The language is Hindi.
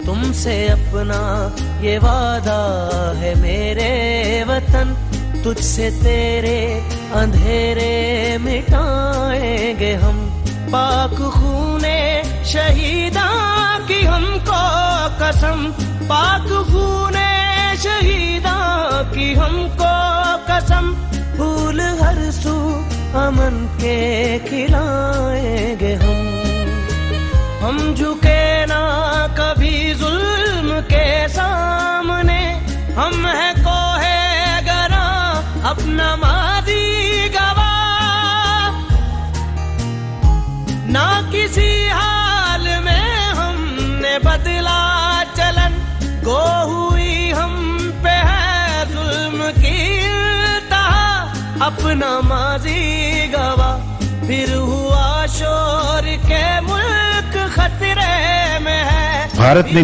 तुमसे अपना ये वादा है मेरे वतन, तुझसे तेरे अंधेरे मिटाएंगे हम। पाक खूने शहीदा की हमको कसम, पाक खूने शहीदा की हमको कसम, फूल हर सू अमन के खिलाएंगे हम झुके ना कभी जुल्म के सामने, हम है कोहे गरा अपना मादी गवाह, ना किसी हाल में हमने बदला चलन, गो हुई हम पे है जुल्म की इंतहा, अपना माजी गवाह, फिर हुआ शोर के मुल्क खतरे में है। भारत में